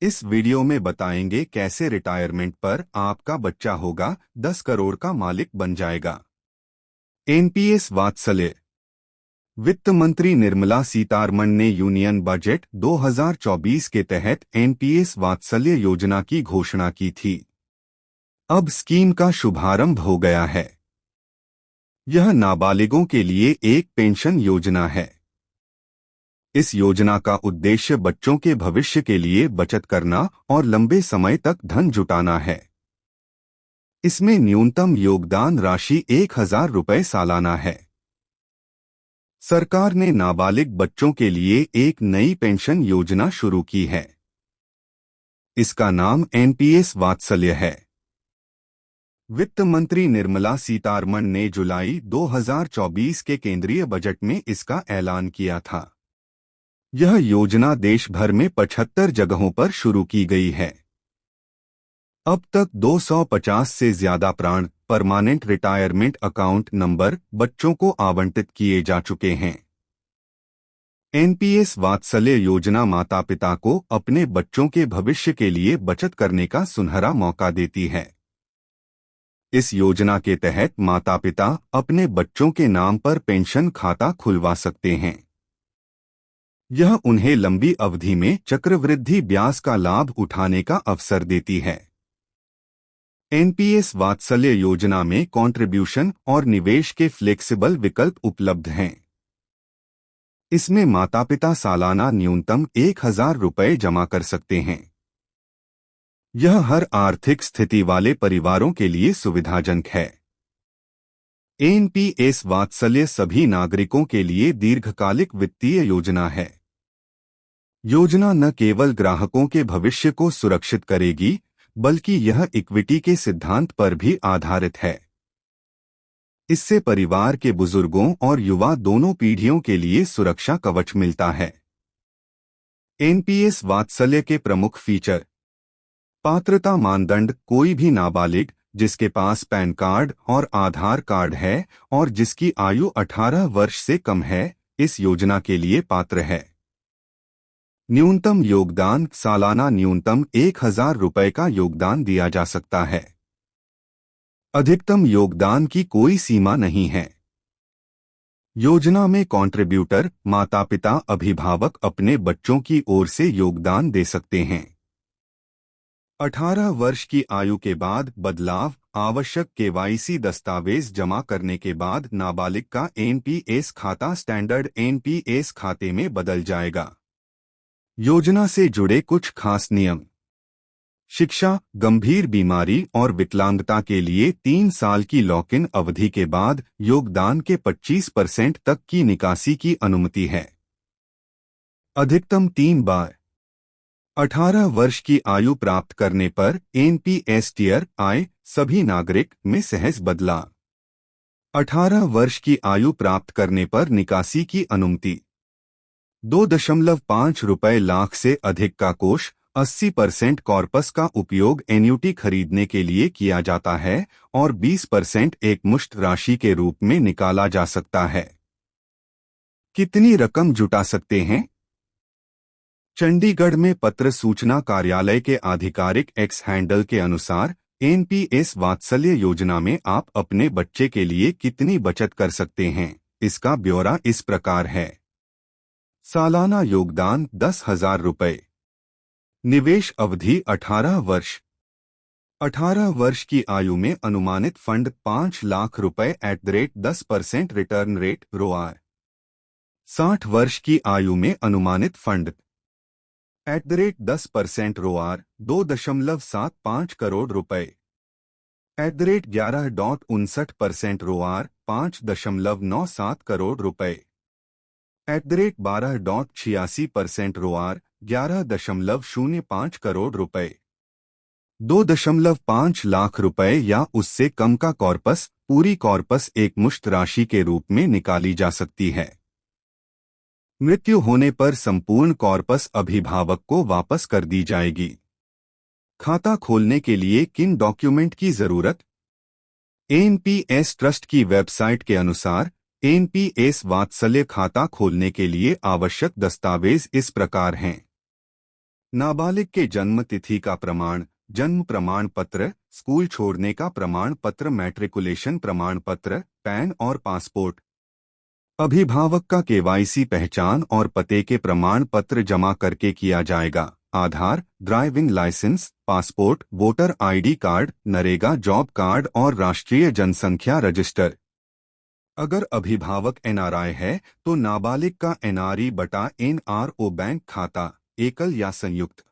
इस वीडियो में बताएंगे कैसे रिटायरमेंट पर आपका बच्चा होगा 10 करोड़ का मालिक बन जाएगा। एनपीएस वात्सल्य। वित्त मंत्री निर्मला सीतारमण ने यूनियन बजट 2024 के तहत एनपीएस वात्सल्य योजना की घोषणा की थी। अब स्कीम का शुभारंभ हो गया है। यह नाबालिगों के लिए एक पेंशन योजना है। इस योजना का उद्देश्य बच्चों के भविष्य के लिए बचत करना और लंबे समय तक धन जुटाना है। इसमें न्यूनतम योगदान राशि 1,000 रुपये सालाना है। सरकार ने नाबालिग बच्चों के लिए एक नई पेंशन योजना शुरू की है। इसका नाम एनपीएस वात्सल्य है। वित्त मंत्री निर्मला सीतारमण ने जुलाई 2024 के केंद्रीय बजट में इसका ऐलान किया था। यह योजना देश भर में 75 जगहों पर शुरू की गई है। अब तक 250 से ज्यादा परमानेंट रिटायरमेंट अकाउंट नंबर बच्चों को आवंटित किए जा चुके हैं। एनपीएस वात्सल्य योजना माता-पिता को अपने बच्चों के भविष्य के लिए बचत करने का सुनहरा मौका देती है। इस योजना के तहत माता-पिता अपने बच्चों के नाम पर पेंशन खाता खुलवा सकते हैं। यह उन्हें लंबी अवधि में चक्रवृद्धि ब्याज का लाभ उठाने का अवसर देती है। एनपीएस वात्सल्य योजना में कंट्रीब्यूशन और निवेश के फ्लेक्सिबल विकल्प उपलब्ध हैं। इसमें माता-पिता सालाना न्यूनतम 1,000 रुपये जमा कर सकते हैं। यह हर आर्थिक स्थिति वाले परिवारों के लिए सुविधाजनक है। एनपीएस वात्सल्य सभी नागरिकों के लिए दीर्घकालिक वित्तीय योजना है। योजना न केवल ग्राहकों के भविष्य को सुरक्षित करेगी, बल्कि यह इक्विटी के सिद्धांत पर भी आधारित है। इससे परिवार के बुजुर्गों और युवा दोनों पीढ़ियों के लिए सुरक्षा कवच मिलता है। एनपीएस वात्सल्य के प्रमुख फीचर। पात्रता मानदंड। कोई भी नाबालिग जिसके पास पैन कार्ड और आधार कार्ड है और जिसकी आयु 18 वर्ष से कम है, इस योजना के लिए पात्र है। न्यूनतम योगदान। सालाना न्यूनतम 1,000 रुपये का योगदान दिया जा सकता है। अधिकतम योगदान की कोई सीमा नहीं है। योजना में कंट्रीब्यूटर माता-पिता अभिभावक अपने बच्चों की ओर से योगदान दे सकते हैं। 18 वर्ष की आयु के बाद बदलाव। आवश्यक केवाईसी दस्तावेज जमा करने के बाद नाबालिग का एनपीएस खाता स्टैंडर्ड एनपीएस खाते में बदल जाएगा। योजना से जुड़े कुछ खास नियम। शिक्षा, गंभीर बीमारी और विकलांगता के लिए 3 साल की लॉक इन अवधि के बाद योगदान के 25% तक की निकासी की अनुमति है। अधिकतम 3 बार। 18 वर्ष की आयु प्राप्त करने पर एनपीएस टियर आय सभी नागरिक में सहज बदलाव। 18 वर्ष की आयु प्राप्त करने पर निकासी की अनुमति। 2.5 रुपये लाख से अधिक का कोष। 80% कॉर्पस का उपयोग एन्युटी खरीदने के लिए किया जाता है और 20% एकमुश्त राशि के रूप में निकाला जा सकता है। कितनी रकम जुटा सकते हैं? चंडीगढ़ में पत्र सूचना कार्यालय के आधिकारिक एक्स हैंडल के अनुसार एनपीएस वात्सल्य योजना में आप अपने बच्चे के लिए कितनी बचत कर सकते हैं, इसका ब्यौरा इस प्रकार है। सालाना योगदान 10,000 रुपये। निवेश अवधि 18 वर्ष। 18 वर्ष की आयु में अनुमानित फंड 5 लाख रुपये @10% रिटर्न रेट रोआर। 60 वर्ष की आयु में अनुमानित फंड @10% रोआर 2.75 करोड़ रुपये। @11.59% रोआर 5.97 करोड़ रुपये। @12.86% रोआर 11.05 करोड़ रुपए। 2.5 लाख रुपए या उससे कम का कॉर्पस। पूरी कॉर्पस एकमुश्त राशि के रूप में निकाली जा सकती है। मृत्यु होने पर संपूर्ण कॉर्पस अभिभावक को वापस कर दी जाएगी। खाता खोलने के लिए किन डॉक्यूमेंट की जरूरत? एनपीएस ट्रस्ट की वेबसाइट के अनुसार एनपीएस वात्सल्य खाता खोलने के लिए आवश्यक दस्तावेज इस प्रकार हैं। नाबालिग के जन्म तिथि का प्रमाण, जन्म प्रमाण पत्र, स्कूल छोड़ने का प्रमाण पत्र, मैट्रिकुलेशन प्रमाण पत्र, पैन और पासपोर्ट। अभिभावक का केवाईसी पहचान और पते के प्रमाण पत्र जमा करके किया जाएगा। Aadhaar, driving licence, passport, voter ID card, NREGA job card और राष्ट्रीय जनसंख्या रजिस्टर। अगर अभिभावक एनआरआई है तो नाबालिग का एनआरई बटा एनआरओ बैंक खाता, एकल या संयुक्त।